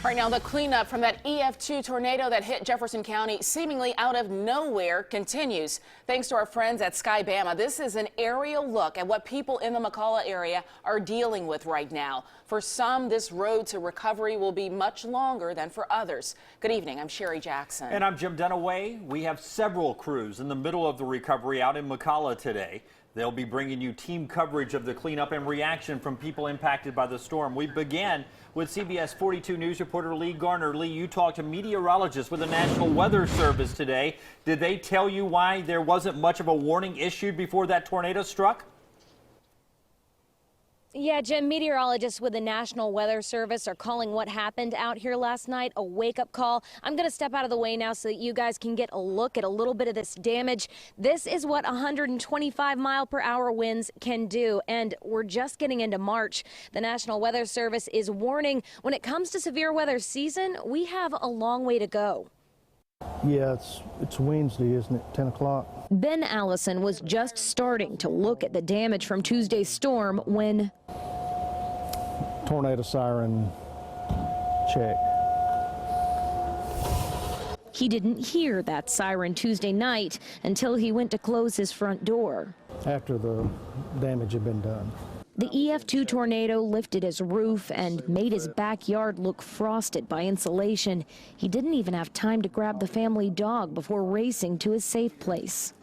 Right now, the cleanup from that EF2 tornado that hit Jefferson County seemingly out of nowhere continues. Thanks to our friends at Skybama, this is an aerial look at what people in the McCalla area are dealing with right now. For some, this road to recovery will be much longer than for others. Good evening. I'm Sherry Jackson. And I'm Jim Dunaway. We have several crews in the middle of the recovery out in McCalla today. They'll be bringing you team coverage of the cleanup and reaction from people impacted by the storm. We began with CBS 42 News reporter Lee Garner. Lee, you talked to meteorologists with the National Weather Service today. Did they tell you why there wasn't much of a warning issued before that tornado struck? Yeah, Jim, meteorologists with the National Weather Service are calling what happened out here last night a wake-up call. I'm going to step out of the way now so that you guys can get a look at a little bit of this damage. This is what 125-mile-per-hour winds can do, and we're just getting into March. The National Weather Service is warning when it comes to severe weather season, we have a long way to go. Yeah, it's Wednesday, isn't it? 10 o'clock. Ben Allison was just starting to look at the damage from Tuesday's storm when Tornado siren check. He didn't hear that siren Tuesday night until he went to close his front door. After the damage had been done. The EF2 tornado lifted his roof and made his backyard look frosted by insulation. He didn't even have time to grab the family dog before racing to his safe place.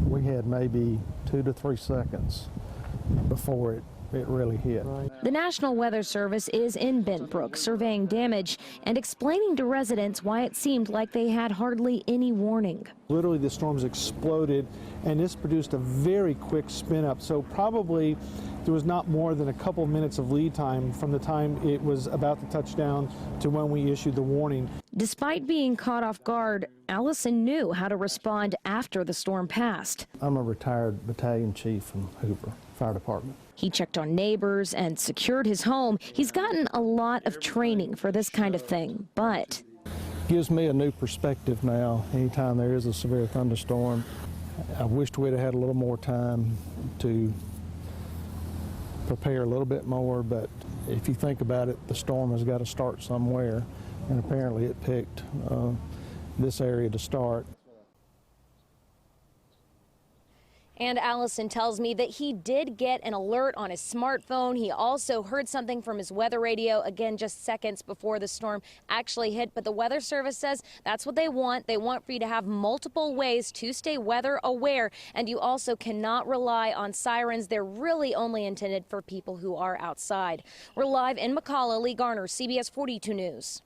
We had maybe 2 to 3 seconds before it really hit. The National Weather Service is in Bent Brook surveying damage and explaining to residents why it seemed like they had hardly any warning. Literally, the storms exploded, and this produced a very quick spin up. So probably there was not more than a couple minutes of lead time from the time it was about to touch down to when we issued the warning. Despite being caught off guard, Allison knew how to respond after the storm passed. I'm a retired battalion chief from Hoover Fire Department. He checked on neighbors and secured his home. He's gotten a lot of training for this kind of thing, but Gives me a new perspective now. Anytime there is a severe thunderstorm, I wished we'd have had a little more time to prepare a little bit more, but if you think about it, the storm has got to start somewhere, and apparently it picked this area to start. And Allison tells me that he did get an alert on his smartphone. He also heard something from his weather radio, again, just seconds before the storm actually hit. But the Weather Service says that's what they want. They want for you to have multiple ways to stay weather aware. And you also cannot rely on sirens. They're really only intended for people who are outside. We're live in McCalla. Lee Garner, CBS 42 News.